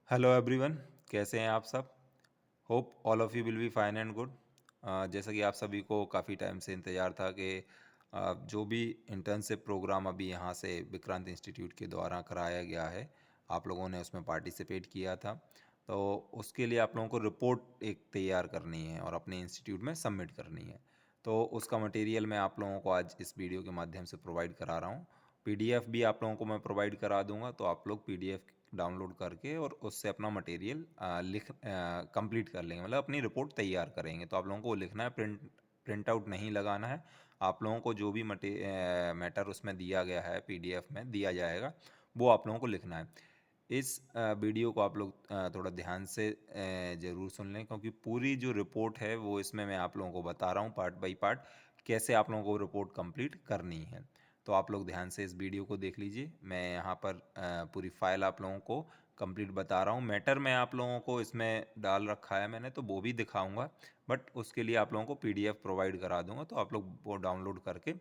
Hello everyone, कैसे हैं आप सब। Hope all of you will be fine and good. जैसा कि आप सभी को काफ़ी टाइम से इंतज़ार था कि जो भी इंटर्नशिप प्रोग्राम अभी यहाँ से विक्रांत इंस्टीट्यूट के द्वारा कराया गया है, आप लोगों ने उसमें पार्टिसिपेट किया था। तो उसके लिए आप लोगों को रिपोर्ट एक तैयार करनी है और अपने इंस्टीट्यूट में सबमिट करनी है। तो उसका मटेरियल मैं आप लोगों को आज इस वीडियो के माध्यम से प्रोवाइड करा रहा हूँ। पीडीएफ भी आप लोगों को मैं प्रोवाइड करा दूंगा, तो आप लोग पीडीएफ डाउनलोड करके और उससे अपना मटेरियल कंप्लीट कर लेंगे, मतलब अपनी रिपोर्ट तैयार करेंगे। तो आप लोगों को वो लिखना है, प्रिंट आउट नहीं लगाना है। आप लोगों को जो भी मैटर उसमें दिया गया है, पीडीएफ में दिया जाएगा, वो आप लोगों को लिखना है। इस वीडियो को आप लोग थोड़ा ध्यान से ज़रूर सुन लें, क्योंकि पूरी जो रिपोर्ट है वो इसमें मैं आप लोगों को बता रहा हूँ पार्ट बाय पार्ट, कैसे आप लोगों को रिपोर्ट कंप्लीट करनी है। तो आप लोग ध्यान से इस वीडियो को देख लीजिए। मैं यहाँ पर पूरी फाइल आप लोगों को कंप्लीट बता रहा हूँ। मैटर मैं आप लोगों को इसमें डाल रखा है मैंने, तो वो भी दिखाऊंगा, बट उसके लिए आप लोगों को पीडीएफ प्रोवाइड करा दूंगा, तो आप लोग वो डाउनलोड करके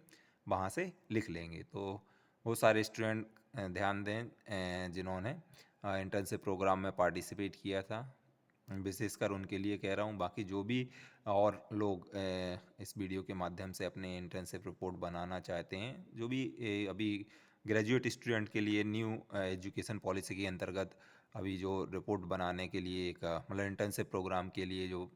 वहाँ से लिख लेंगे। तो वो सारे स्टूडेंट ध्यान दें जिन्होंने इंटर्नशिप प्रोग्राम में पार्टिसिपेट किया था, विशेषकर उनके लिए कह रहा हूँ। बाकी जो भी और लोग इस वीडियो के माध्यम से अपने इंटर्नशिप रिपोर्ट बनाना चाहते हैं, जो भी अभी ग्रेजुएट स्टूडेंट के लिए न्यू एजुकेशन पॉलिसी के अंतर्गत अभी जो रिपोर्ट बनाने के लिए एक मतलब इंटर्नशिप प्रोग्राम के लिए जो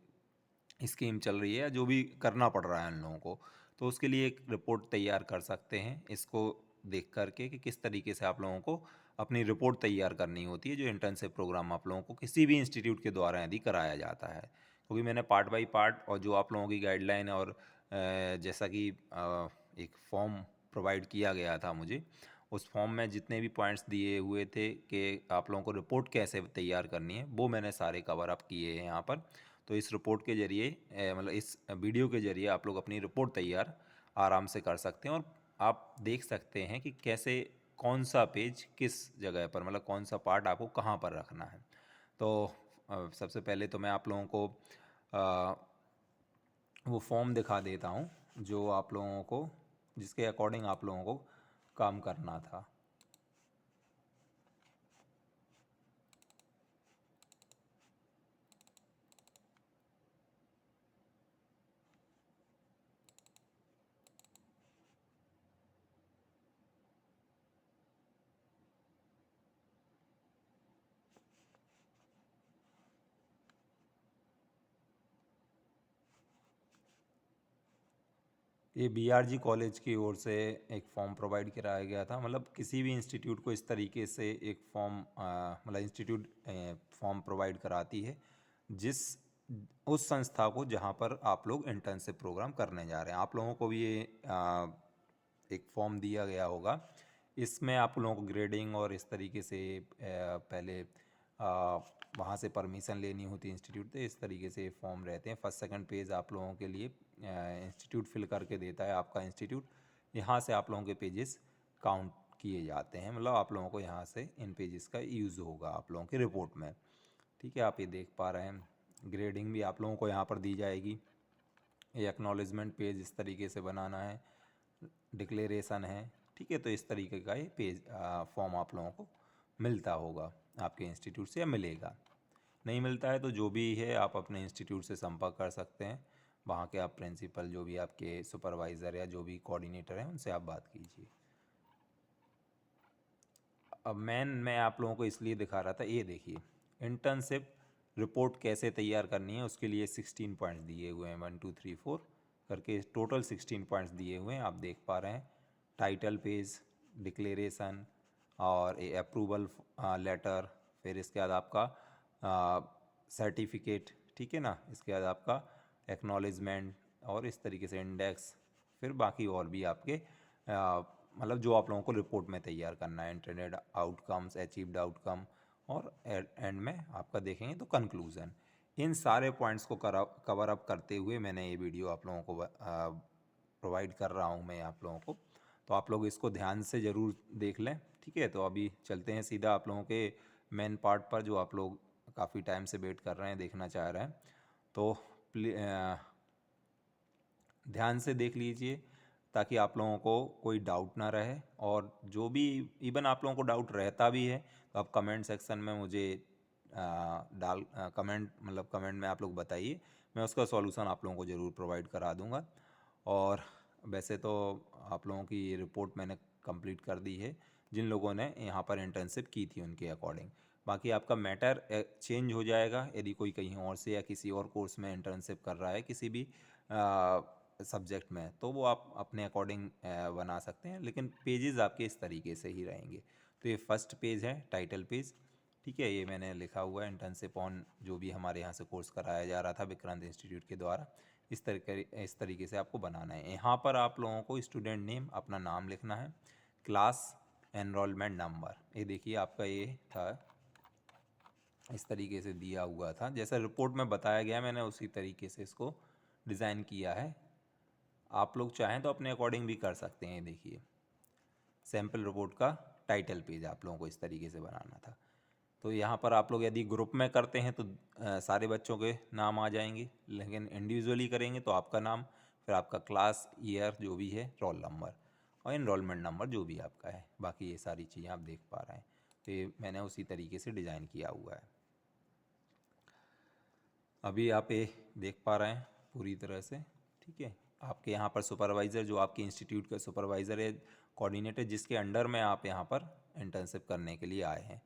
स्कीम चल रही है, जो भी करना पड़ रहा है उन लोगों को, तो उसके लिए एक रिपोर्ट तैयार कर सकते हैं इसको देख करके कि किस तरीके से आप लोगों को अपनी रिपोर्ट तैयार करनी होती है, जो इंटर्नशिप प्रोग्राम आप लोगों को किसी भी इंस्टीट्यूट के द्वारा यदि कराया जाता है। क्योंकि मैंने पार्ट बाय पार्ट और जो आप लोगों की गाइडलाइन और जैसा कि एक फॉर्म प्रोवाइड किया गया था मुझे, उस फॉर्म में जितने भी पॉइंट्स दिए हुए थे कि आप लोगों को रिपोर्ट कैसे तैयार करनी है, वो मैंने सारे कवर अप किए हैं यहाँ पर। तो इस रिपोर्ट के ज़रिए मतलब इस वीडियो के ज़रिए आप लोग अपनी रिपोर्ट तैयार आराम से कर सकते हैं, और आप देख सकते हैं कि कैसे कौन सा पेज किस जगह पर, मतलब कौन सा पार्ट आपको कहाँ पर रखना है। तो सबसे पहले तो मैं आप लोगों को अ, वो फॉर्म दिखा देता हूँ जो आप लोगों को, जिसके अकॉर्डिंग आप लोगों को काम करना था। ये बीआरजी कॉलेज की ओर से एक फॉर्म प्रोवाइड कराया गया था। मतलब किसी भी इंस्टीट्यूट को इस तरीके से एक फॉर्म मतलब इंस्टीट्यूट फॉर्म प्रोवाइड कराती है, जिस उस संस्था को जहाँ पर आप लोग इंटर्नशिप प्रोग्राम करने जा रहे हैं। आप लोगों को भी ये एक फॉर्म दिया गया होगा। इसमें आप लोगों को ग्रेडिंग और इस तरीके से पहले वहाँ से परमिशन लेनी होती है इंस्टीट्यूट से। इस तरीके से फॉर्म रहते हैं। फर्स्ट सेकंड पेज आप लोगों के लिए इंस्टीट्यूट फिल करके देता है आपका इंस्टीट्यूट। यहाँ से आप लोगों के पेजेस काउंट किए जाते हैं, मतलब आप लोगों को यहाँ से इन पेजेस का यूज़ होगा आप लोगों की रिपोर्ट में। ठीक है, आप ये देख पा रहे हैं। ग्रेडिंग भी आप लोगों को यहाँ पर दी जाएगी। ये एक्नॉलेजमेंट पेज इस तरीके से बनाना है, डिक्लेरेशन है। ठीक है, तो इस तरीके का ये पेज फॉर्म आप लोगों को मिलता होगा आपके इंस्टीट्यूट से, या मिलेगा। नहीं मिलता है तो जो भी है आप अपने इंस्टीट्यूट से संपर्क कर सकते हैं। वहाँ के आप प्रिंसिपल, जो भी आपके सुपरवाइज़र या जो भी कोऑर्डिनेटर हैं, उनसे आप बात कीजिए। अब मैं आप लोगों को इसलिए दिखा रहा था, ये देखिए इंटर्नशिप रिपोर्ट कैसे तैयार करनी है, उसके लिए 16 पॉइंट्स दिए हुए हैं, 1 2 3 4 करके टोटल 16 पॉइंट्स दिए हुए हैं, आप देख पा रहे हैं। टाइटल पेज, डिक्लेरेशन और ए अप्रूवल लेटर, फिर इसके बाद आपका सर्टिफिकेट, ठीक है ना, इसके बाद आपका एक्नॉलेजमेंट और इस तरीके से इंडेक्स, फिर बाकी और भी आपके मतलब जो आप लोगों को रिपोर्ट में तैयार करना है, इंटरनेट आउटकम्स, अचीव्ड आउटकम, और एंड में आपका देखेंगे तो कंक्लूज़न। इन सारे पॉइंट्स को कवर अप करते हुए मैंने ये वीडियो आप लोगों को प्रोवाइड कर रहा हूँ मैं आप लोगों को। तो आप लोग इसको ध्यान से ज़रूर देख लें। ठीक है, तो अभी चलते हैं सीधा आप लोगों के मेन पार्ट पर, जो आप लोग काफ़ी टाइम से वेट कर रहे हैं, देखना चाह रहे हैं। तो ध्यान से देख लीजिए, ताकि आप लोगों को कोई डाउट ना रहे। और जो भी इवन आप लोगों को डाउट रहता भी है, तो आप कमेंट सेक्शन में मुझे कमेंट मतलब कमेंट में आप लोग बताइए, मैं उसका सॉल्यूशन आप लोगों को ज़रूर प्रोवाइड करा दूंगा। और वैसे तो आप लोगों की ये रिपोर्ट मैंने कंप्लीट कर दी है जिन लोगों ने यहाँ पर इंटर्नशिप की थी उनके अकॉर्डिंग। बाकी आपका मैटर चेंज हो जाएगा यदि कोई कहीं और से या किसी और कोर्स में इंटर्नशिप कर रहा है किसी भी सब्जेक्ट में, तो वो आप अपने अकॉर्डिंग बना सकते हैं, लेकिन पेजेस आपके इस तरीके से ही रहेंगे। तो ये फर्स्ट पेज है, टाइटल पेज, ठीक है, ये मैंने लिखा हुआ है इंटर्नशिप ऑन, जो भी हमारे यहाँ से कोर्स कराया जा रहा था विक्रांत इंस्टीट्यूट के द्वारा। इस तरीके से आपको बनाना है। यहाँ पर आप लोगों को स्टूडेंट नेम अपना नाम लिखना है, क्लास, एनरोलमेंट नंबर, ये देखिए आपका ये था, इस तरीके से दिया हुआ था, जैसा रिपोर्ट में बताया गया मैंने उसी तरीके से इसको डिज़ाइन किया है। आप लोग चाहें तो अपने अकॉर्डिंग भी कर सकते हैं। देखिए सैम्पल रिपोर्ट का टाइटल पेज आप लोगों को इस तरीके से बनाना था। तो यहाँ पर आप लोग यदि ग्रुप में करते हैं तो सारे बच्चों के नाम आ जाएंगे, लेकिन इंडिविजुअली करेंगे तो आपका नाम, फिर आपका क्लास, ईयर जो भी है, रोल नंबर और इनरोलमेंट नंबर जो भी आपका है, बाकी ये सारी चीज़ें आप देख पा रहे हैं। तो ये मैंने उसी तरीके से डिज़ाइन किया हुआ है। अभी आप ये देख पा रहे हैं पूरी तरह से, ठीक है। आपके यहाँ पर सुपरवाइज़र, जो आपके इंस्टीट्यूट का सुपरवाइज़र है, कोऑर्डिनेटर, जिसके अंडर में आप यहाँ पर इंटर्नशिप करने के लिए आए हैं,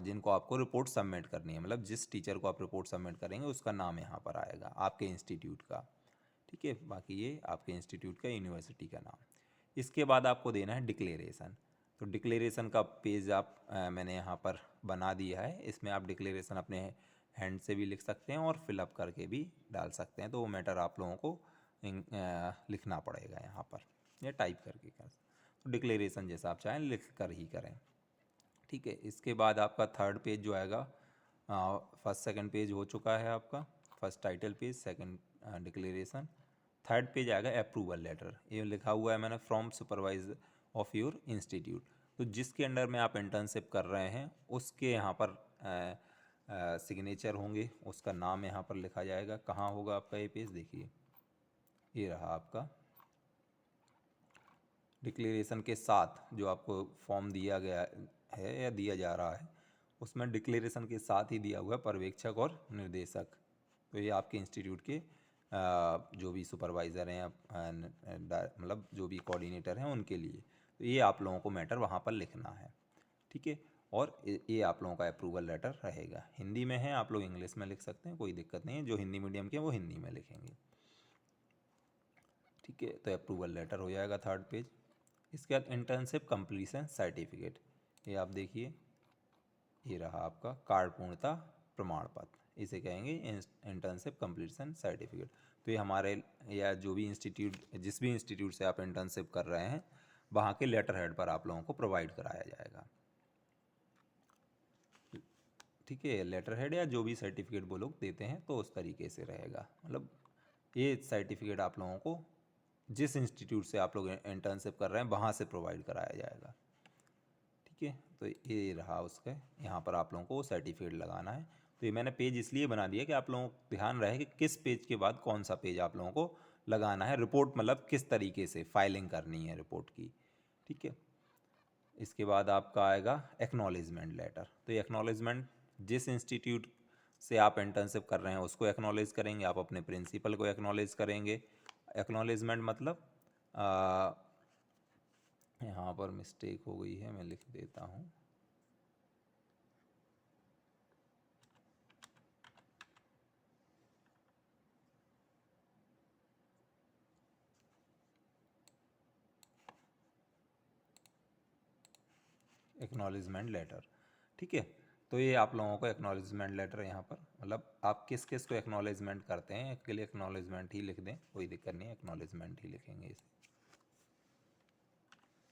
जिनको आपको रिपोर्ट सबमिट करनी है, मतलब जिस टीचर को आप रिपोर्ट सबमिट करेंगे उसका नाम यहाँ पर आएगा आपके इंस्टीट्यूट का, ठीक है। बाकी ये आपके इंस्टीट्यूट का, यूनिवर्सिटी का नाम। इसके बाद आपको देना है डिक्लेरेशन। तो डिक्लेरेशन का पेज आप मैंने यहाँ पर बना दिया है। इसमें आप डिक्लेरेशन अपने हैंड से भी लिख सकते हैं और फिलअप करके भी डाल सकते हैं, तो वो मैटर आप लोगों को लिखना पड़ेगा यहाँ पर या टाइप करके कर। तो डिक्लेरेशन जैसा आप चाहें लिख कर ही करें, ठीक है। इसके बाद आपका थर्ड पेज जो आएगा, फर्स्ट सेकंड पेज हो चुका है आपका, first title page, second declaration, third page आएगा अप्रूवल लेटर। ये लिखा हुआ है मैंने, from supervisor of your institute. तो जिसके अंडर में आप इंटर्नशिप कर रहे हैं उसके यहाँ पर सिग्नेचर होंगे, उसका नाम यहाँ पर लिखा जाएगा। कहाँ होगा आपका ये पेज, देखिए ये रहा आपका। डिक्लेरेशन के साथ जो आपको फॉर्म दिया गया है या दिया जा रहा है, उसमें डिक्लेरेशन के साथ ही दिया हुआ है पर्यवेक्षक और निर्देशक। तो ये आपके इंस्टीट्यूट के जो भी सुपरवाइज़र हैं, मतलब जो भी कोऑर्डिनेटर हैं उनके लिए, तो ये आप लोगों को मैटर वहाँ पर लिखना है, ठीक है। और ये आप लोगों का अप्रूवल लेटर रहेगा। हिंदी में है, आप लोग इंग्लिश में लिख सकते हैं, कोई दिक्कत नहीं है। जो हिंदी मीडियम के हैं वो हिंदी में लिखेंगे, ठीक है। तो अप्रूवल लेटर हो जाएगा थर्ड पेज। इसके बाद इंटर्नशिप कंप्लीशन सर्टिफिकेट, ये आप देखिए, ये रहा आपका कार्ड पूर्णता प्रमाण पत्र, इसे कहेंगे इंटर्नशिप कंप्लीशन सर्टिफिकेट। तो ये हमारे या जो भी इंस्टीट्यूट, जिस भी इंस्टीट्यूट से आप इंटर्नशिप कर रहे हैं वहाँ के लेटर हेड पर आप लोगों को प्रोवाइड कराया जाएगा, ठीक है। लेटर हेड या जो भी सर्टिफिकेट वो लोग देते हैं तो उस तरीके से रहेगा, मतलब ये सर्टिफिकेट आप लोगों को जिस इंस्टीट्यूट से आप लोग इंटर्नशिप कर रहे हैं वहाँ से प्रोवाइड कराया जाएगा, ठीक है। तो ये रहा उसका, यहाँ पर आप लोगों को वो सर्टिफिकेट लगाना है। तो ये मैंने पेज इसलिए बना दिया कि आप लोगों को ध्यान रहे कि किस पेज के बाद कौन सा पेज आप लोगों को लगाना है। रिपोर्ट मतलब किस तरीके से फाइलिंग करनी है रिपोर्ट की, ठीक है। इसके बाद आपका आएगा एक्नॉलेजमेंट लेटर। तो ये एक्नॉलेजमेंट जिस इंस्टीट्यूट से आप इंटर्नशिप कर रहे हैं उसको एक्नॉलेज करेंगे, आप अपने प्रिंसिपल को एक्नॉलेज करेंगे। एक्नॉलेजमेंट मतलब यहाँ पर मिस्टेक हो गई है, मैं लिख देता हूँ। एक्नॉलेजमेंट लेटर, ठीक है। तो ये आप लोगों को एक्नॉलेजमेंट लेटर यहाँ पर, मतलब आप किस किस को एक्नॉलेजमेंट करते हैं इसके लिए एक्नॉलेजमेंट ही लिख दें, कोई दिक्कत नहीं है, एक्नॉलेजमेंट ही लिखेंगे इसे,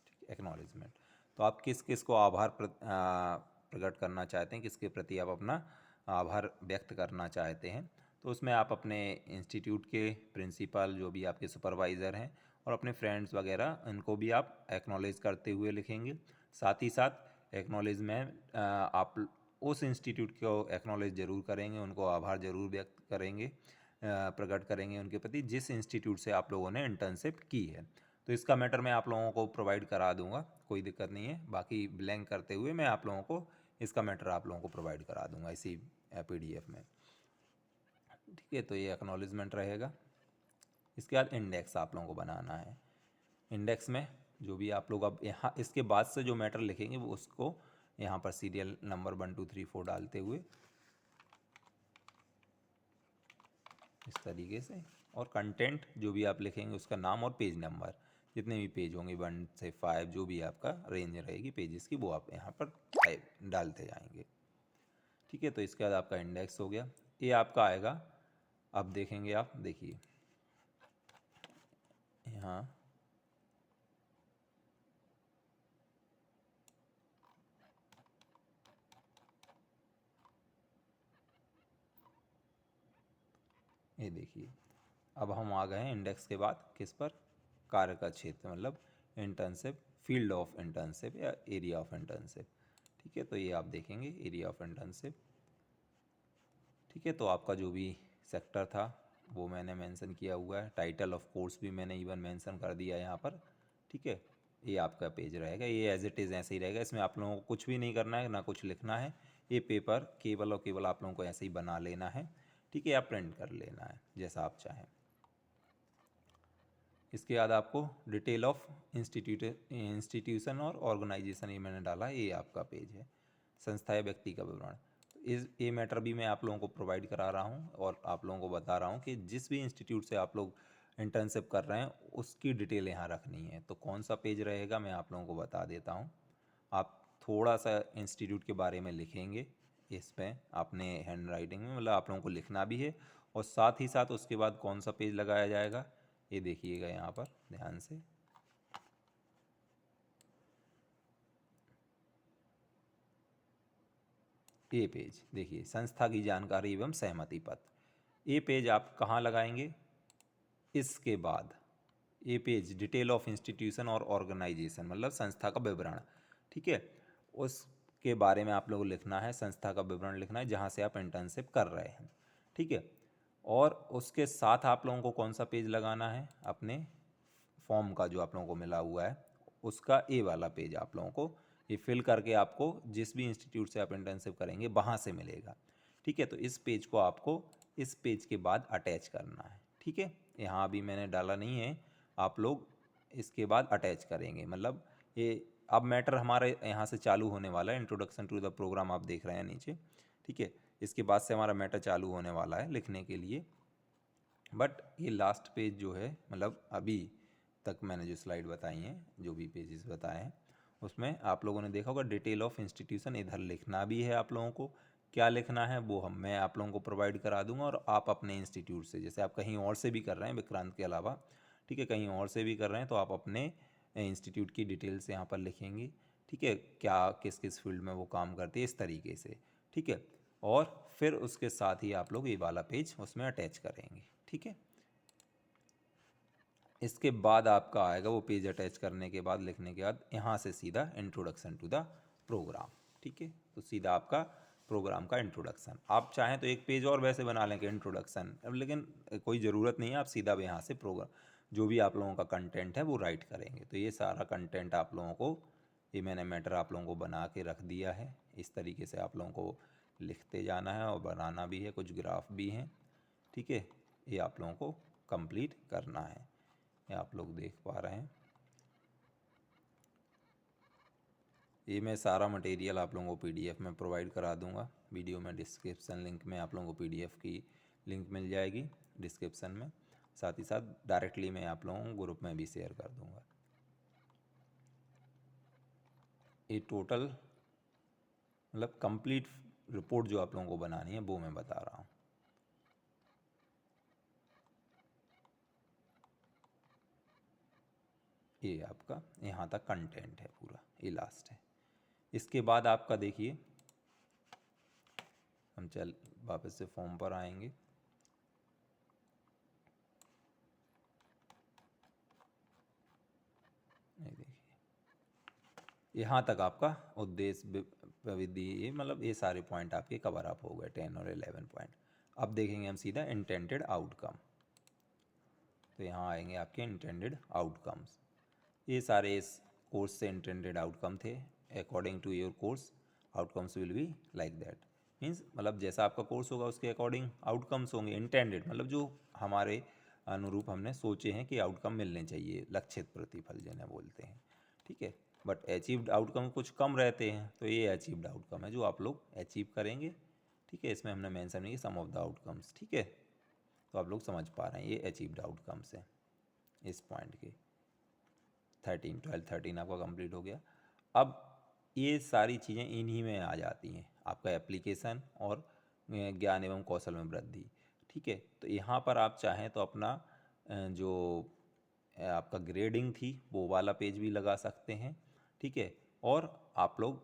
ठीक है। एक्नॉलेजमेंट तो आप किस किस को आभार प्रकट करना चाहते हैं, किसके प्रति आप अपना आभार व्यक्त करना चाहते हैं, तो उसमें आप अपने इंस्टीट्यूट के प्रिंसिपल, जो भी आपके सुपरवाइज़र हैं, और अपने फ्रेंड्स वगैरह, इनको भी आप एक्नॉलेज करते हुए लिखेंगे। साथ ही साथ एक्नॉलेज में आप उस इंस्टीट्यूट को एक्नॉलेज ज़रूर करेंगे, उनको आभार ज़रूर व्यक्त करेंगे, प्रकट करेंगे उनके प्रति, जिस इंस्टीट्यूट से आप लोगों ने इंटर्नशिप की है। तो इसका मैटर मैं आप लोगों को प्रोवाइड करा दूंगा, कोई दिक्कत नहीं है। बाकी ब्लैंक करते हुए मैं आप लोगों को इसका मैटर आप लोगों को प्रोवाइड करा दूंगा इसी PDF में। ठीक है, तो ये एक्नॉलेजमेंट रहेगा। इसके बाद इंडेक्स आप लोगों को बनाना है। इंडेक्स में जो भी आप लोग अब यहाँ इसके बाद से जो मैटर लिखेंगे वो उसको यहाँ पर सीरियल नंबर 1 2 3 4 डालते हुए इस तरीके से, और कंटेंट जो भी आप लिखेंगे उसका नाम और पेज नंबर, जितने भी पेज होंगे 1 से 5 जो भी आपका रेंज रहेगी पेजेस की, वो आप यहाँ पर डालते जाएंगे। ठीक है, तो इसके बाद आपका इंडेक्स हो गया। ये आपका आएगा, अब देखेंगे आप, देखिए यहाँ ये देखिए, अब हम आ गए हैं इंडेक्स के बाद किस पर, कार्य का क्षेत्र, मतलब इंटर्नशिप, फील्ड ऑफ इंटर्नशिप या एरिया ऑफ इंटर्नशिप। ठीक है, तो ये आप देखेंगे एरिया ऑफ इंटर्नशिप। ठीक है, तो आपका जो भी सेक्टर था वो मैंने मेंशन किया हुआ है, टाइटल ऑफ कोर्स भी मैंने इवन मेंशन कर दिया है यहाँ पर। ठीक है, ये आपका पेज रहेगा, ये एज इट इज़ ऐसे ही रहेगा, इसमें आप लोगों को कुछ भी नहीं करना है, ना कुछ लिखना है। ये पेपर केवल और केवल आप लोगों को ऐसे ही बना लेना है। ठीक है, या प्रिंट कर लेना है जैसा आप चाहें। इसके बाद आपको डिटेल ऑफ इंस्टीट्यूशन और ऑर्गेनाइजेशन ये मैंने डाला, ये आपका पेज है, संस्था या व्यक्ति का विवरण। तो इस ये मैटर भी मैं आप लोगों को प्रोवाइड करा रहा हूँ और आप लोगों को बता रहा हूँ कि जिस भी इंस्टीट्यूट से आप लोग इंटर्नशिप कर रहे हैं उसकी डिटेल यहाँ रखनी है। तो कौन सा पेज रहेगा मैं आप लोगों को बता देता हूँ। आप थोड़ा सा इंस्टीट्यूट के बारे में लिखेंगे इस पे अपने हैंड राइटिंग में, मतलब आप लोगों को लिखना भी है, और साथ ही साथ उसके बाद कौन सा पेज लगाया जाएगा ये देखिएगा यहाँ पर ध्यान से। ये पेज देखिए, संस्था की जानकारी एवं सहमति पत्र, ये पेज आप कहाँ लगाएंगे, इसके बाद ये पेज डिटेल ऑफ इंस्टीट्यूशन और ऑर्गेनाइजेशन, मतलब संस्था का विवरण। ठीक है, उसके बारे में आप लोगों को लिखना है, संस्था का विवरण लिखना है जहाँ से आप इंटर्नशिप कर रहे हैं। ठीक है, और उसके साथ आप लोगों को कौन सा पेज लगाना है, अपने फॉर्म का जो आप लोगों को मिला हुआ है उसका ए वाला पेज आप लोगों को ये फिल करके आपको जिस भी इंस्टीट्यूट से आप इंटर्नशिप करेंगे वहाँ से मिलेगा। ठीक है, तो इस पेज को आपको इस पेज के बाद अटैच करना है। ठीक है, यहाँ अभी मैंने डाला नहीं है, आप लोग इसके बाद अटैच करेंगे, मतलब ये अब मैटर हमारे यहाँ से चालू होने वाला है, इंट्रोडक्शन टू द प्रोग्राम आप देख रहे हैं नीचे। ठीक है, इसके बाद से हमारा मैटर चालू होने वाला है लिखने के लिए। बट ये लास्ट पेज जो है, मतलब अभी तक मैंने जो स्लाइड बताई हैं, जो भी पेजेस बताए हैं, उसमें आप लोगों ने देखा होगा डिटेल ऑफ इंस्टीट्यूशन, इधर लिखना भी है आप लोगों को, क्या लिखना है वो मैं आप लोगों को प्रोवाइड करा दूंगा, और आप अपने इंस्टीट्यूट से, जैसे आप कहीं और से भी कर रहे हैं विक्रांत के अलावा, ठीक है, कहीं और से भी कर रहे हैं तो आप अपने इंस्टीट्यूट की डिटेल्स यहाँ पर लिखेंगे। ठीक है, क्या किस किस फील्ड में वो काम करते हैं इस तरीके से। ठीक है, और फिर उसके साथ ही आप लोग ये वाला पेज उसमें अटैच करेंगे। ठीक है, इसके बाद आपका आएगा वो पेज अटैच करने के बाद, लिखने के बाद यहाँ से सीधा इंट्रोडक्शन टू द प्रोग्राम। ठीक है, तो सीधा आपका प्रोग्राम का इंट्रोडक्शन, आप चाहें तो एक पेज और वैसे बना लें कि इंट्रोडक्शन, अब लेकिन कोई ज़रूरत नहीं है, आप सीधा यहाँ से प्रोग्राम जो भी आप लोगों का कंटेंट है वो राइट करेंगे। तो ये सारा कंटेंट आप लोगों को, ये मैंने मैटर आप लोगों को बना के रख दिया है, इस तरीके से आप लोगों को लिखते जाना है और बनाना भी है, कुछ ग्राफ भी हैं। ठीक है, ये आप लोगों को कंप्लीट करना है, ये आप लोग देख पा रहे हैं। ये मैं सारा मटेरियल आप लोगों को PDF में प्रोवाइड करा दूंगा, वीडियो में डिस्क्रिप्शन लिंक में आप लोगों को PDF की लिंक मिल जाएगी डिस्क्रिप्शन में, साथ ही साथ डायरेक्टली मैं आप लोगों को ग्रुप में भी शेयर कर दूंगा। ये टोटल मतलब कंप्लीट रिपोर्ट जो आप लोगों को बनानी है वो मैं बता रहा हूँ। ये आपका यहाँ तक कंटेंट है पूरा, ये लास्ट है। इसके बाद आपका देखिए, हम चल वापस से फॉर्म पर आएंगे। ये देखिए, यहाँ तक आपका उद्देश्य विधि, ये मतलब ये सारे पॉइंट आपके कवर अप हो गए, 10 और 11 पॉइंट। अब देखेंगे हम सीधा इंटेंडेड आउटकम। तो यहाँ आएंगे आपके इंटेंडेड आउटकम्स, ये सारे इस कोर्स से इंटेंडेड आउटकम थे। According to your course outcomes will be like that. Means मतलब जैसा आपका कोर्स होगा उसके अकॉर्डिंग आउटकम्स होंगे। इंटेंडेड मतलब जो हमारे अनुरूप हमने सोचे हैं कि आउटकम मिलने चाहिए, लक्षित प्रतिफल जिन्हें बोलते हैं, ठीक है। बट अचीव्ड आउटकम कुछ कम रहते हैं, तो ये अचीव्ड आउटकम है जो आप लोग अचीव करेंगे, ठीक है। इसमें हमने मेंशन नहीं सम ऑफ द आउटकम्स, ठीक है। तो आप लोग समझ पा रहे हैं ये अचीव्ड आउटकम्स हैं इस पॉइंट के। 13 आपका कंप्लीट हो गया। अब ये सारी चीज़ें इन्हीं में आ जाती हैं, आपका एप्लीकेशन और ज्ञान एवं कौशल में वृद्धि, ठीक है। तो यहाँ पर आप चाहें तो अपना जो आपका ग्रेडिंग थी वो वाला पेज भी लगा सकते हैं, ठीक है। और आप लोग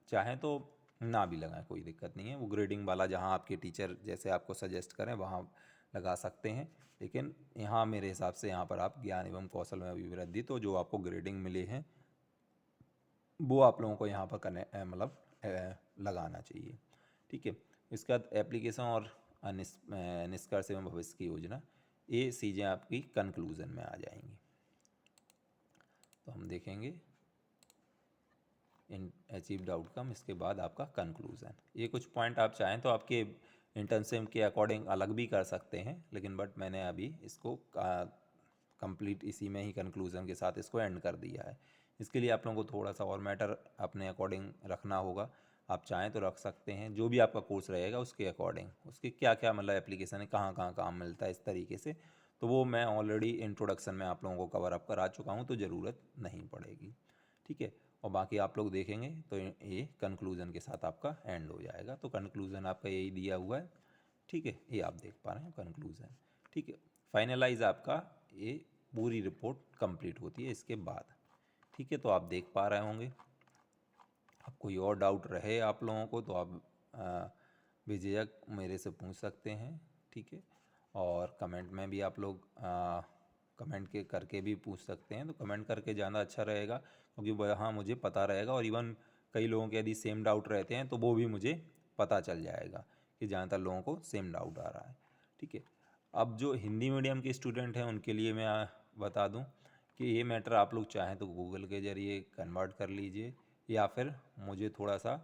चाहें तो ना भी लगाएं, कोई दिक्कत नहीं है। वो ग्रेडिंग वाला जहाँ आपके टीचर जैसे आपको सजेस्ट करें वहाँ लगा सकते हैं, लेकिन यहाँ मेरे हिसाब से यहाँ पर आप ज्ञान एवं कौशल में अभिवृद्धि, तो जो आपको ग्रेडिंग मिले हैं वो आप लोगों को यहाँ पर मतलब लगाना चाहिए, ठीक है। इसके बाद एप्लीकेशन और निष्कर्ष एवं भविष्य की योजना, ये चीज़ें आपकी कंक्लूजन में आ जाएंगी। तो हम देखेंगे इन अचीव्ड आउटकम, इसके बाद आपका कंक्लूजन। ये कुछ पॉइंट आप चाहें तो आपके इंटर्नशिप के अकॉर्डिंग अलग भी कर सकते हैं, लेकिन बट मैंने अभी इसको कंप्लीट इसी में ही कंक्लूजन के साथ इसको एंड कर दिया है। इसके लिए आप लोगों को थोड़ा सा और मैटर अपने अकॉर्डिंग रखना होगा। आप चाहें तो रख सकते हैं, जो भी आपका कोर्स रहेगा उसके अकॉर्डिंग, उसके क्या क्या मतलब एप्लीकेशन है, कहाँ कहाँ काम मिलता है, इस तरीके से। तो वो मैं ऑलरेडी इंट्रोडक्शन में आप लोगों को कवर अप करा चुका हूँ, तो ज़रूरत नहीं पड़ेगी, ठीक है। और बाकी आप लोग देखेंगे तो ये कंक्लूज़न के साथ आपका एंड हो जाएगा। तो कंक्लूज़न आपका यही दिया हुआ है, ठीक है। ये आप देख पा रहे हैं कंक्लूज़न, ठीक है। फाइनलाइज आपका ये पूरी रिपोर्ट कंप्लीट होती है इसके बाद, ठीक है। तो आप देख पा रहे होंगे। अब कोई और डाउट रहे आप लोगों को तो आप बेझिझक मेरे से पूछ सकते हैं, ठीक है। और कमेंट में भी आप लोग कमेंट के करके भी पूछ सकते हैं। तो कमेंट करके ज़्यादा अच्छा रहेगा, क्योंकि वहाँ मुझे पता रहेगा, और इवन कई लोगों के यदि सेम डाउट रहते हैं तो वो भी मुझे पता चल जाएगा कि ज़्यादातर लोगों को सेम डाउट आ रहा है, ठीक है। अब जो हिंदी मीडियम के स्टूडेंट हैं उनके लिए मैं बता दूं कि ये मैटर आप लोग चाहें तो गूगल के ज़रिए कन्वर्ट कर लीजिए, या फिर मुझे थोड़ा सा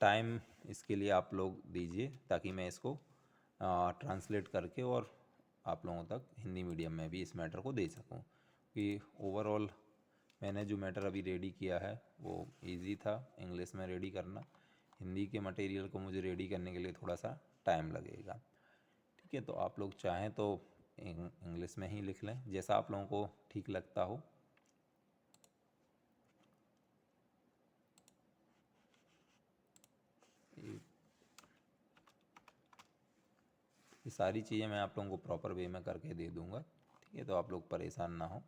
टाइम इसके लिए आप लोग दीजिए, ताकि मैं इसको ट्रांसलेट करके और आप लोगों तक हिंदी मीडियम में भी इस मैटर को दे सकूं। कि ओवरऑल मैंने जो मैटर अभी रेडी किया है वो इजी था इंग्लिश में रेडी करना, हिंदी के मटेरियल को मुझे रेडी करने के लिए थोड़ा सा टाइम लगेगा, ठीक है। तो आप लोग चाहें तो इंग्लिश में ही लिख लें, जैसा आप लोगों को ठीक लगता हो। ये सारी चीज़ें मैं आप लोगों को प्रॉपर वे में करके दे दूँगा, ठीक है। तो आप लोग परेशान ना हो,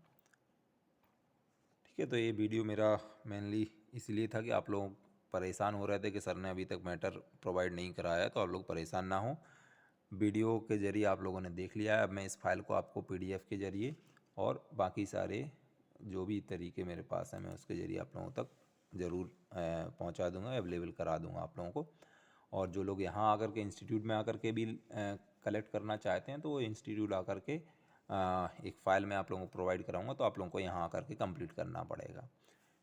ठीक है। तो ये वीडियो मेरा मेनली इसलिए था कि आप लोग परेशान हो रहे थे कि सर ने अभी तक मैटर प्रोवाइड नहीं कराया है, तो आप लोग परेशान ना हो। वीडियो के ज़रिए आप लोगों ने देख लिया है। अब मैं इस फाइल को आपको PDF के ज़रिए और बाकी सारे जो भी तरीके मेरे पास हैं मैं उसके ज़रिए आप लोगों तक ज़रूर पहुंचा दूंगा, अवेलेबल करा दूंगा आप लोगों को। और जो लोग यहाँ आकर के इंस्टीट्यूट में आकर के भी कलेक्ट करना चाहते हैं तो वो इंस्टीट्यूट आकर के एक फ़ाइल में आप लोगों को प्रोवाइड कराऊंगा, तो आप लोगों को यहाँ आकर के कंप्लीट करना पड़ेगा,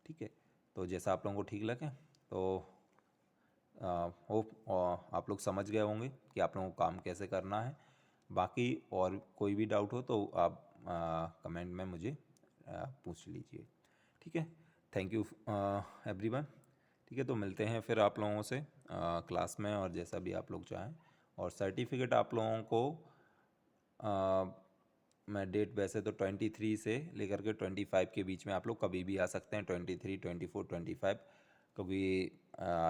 ठीक है। तो जैसा आप लोगों को ठीक लगे, तो होप आप लोग समझ गए होंगे कि आप लोगों को काम कैसे करना है। बाकी और कोई भी डाउट हो तो आप कमेंट में मुझे पूछ लीजिए, ठीक है। थैंक यू एवरीवन, ठीक है। तो मिलते हैं फिर आप लोगों से क्लास में, और जैसा भी आप लोग चाहें। और सर्टिफिकेट आप लोगों को मैं डेट वैसे तो 23 से लेकर के 25 के बीच में आप लोग कभी भी आ सकते हैं, 23, 24, 25। क्योंकि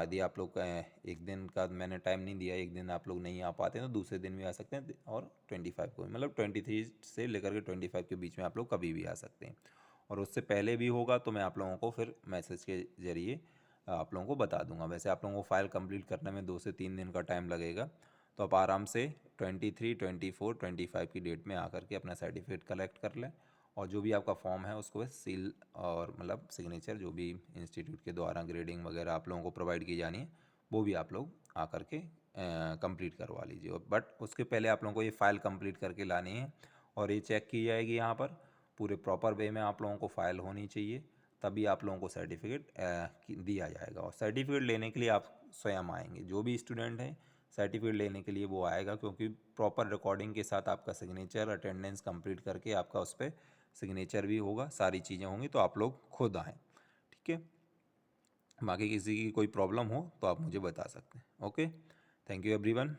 यदि आप लोग का एक दिन का मैंने टाइम नहीं दिया, एक दिन आप लोग नहीं आ पाते हैं तो दूसरे दिन भी आ सकते हैं, और 25 को भी, मतलब 23 से लेकर के 25 के बीच में आप लोग कभी भी आ सकते हैं। और उससे पहले भी होगा तो मैं आप लोगों को फिर मैसेज के ज़रिए आप लोगों को बता दूंगा। वैसे आप लोगों को फ़ाइल कंप्लीट करने में 2 से 3 दिन का टाइम लगेगा, तो आप आराम से 23, 24, 25 की डेट में आकर के अपना सर्टिफिकेट कलेक्ट कर लें। और जो भी आपका फॉर्म है उसको बस सील और मतलब सिग्नेचर जो भी इंस्टीट्यूट के द्वारा ग्रेडिंग वगैरह आप लोगों को प्रोवाइड की जानी है वो भी आप लोग आकर के कंप्लीट करवा लीजिए। बट उसके पहले आप लोगों को ये फ़ाइल कंप्लीट करके लानी है, और ये चेक की जाएगी यहाँ पर पूरे प्रॉपर वे में आप लोगों को फ़ाइल होनी चाहिए। तभी आप लोगों को सर्टिफिकेट दिया जाएगा। और सर्टिफिकेट लेने के लिए आप स्वयं आएंगे, जो भी स्टूडेंट है सर्टिफिकेट लेने के लिए वो आएगा, क्योंकि प्रॉपर रिकॉर्डिंग के साथ आपका सिग्नेचर, अटेंडेंस कंप्लीट करके आपका उस पर सिग्नेचर भी होगा, सारी चीज़ें होंगी, तो आप लोग खुद आएँ, ठीक है। बाकी किसी की कोई प्रॉब्लम हो तो आप मुझे बता सकते हैं। ओके, थैंक यू एवरीवन,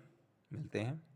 मिलते हैं।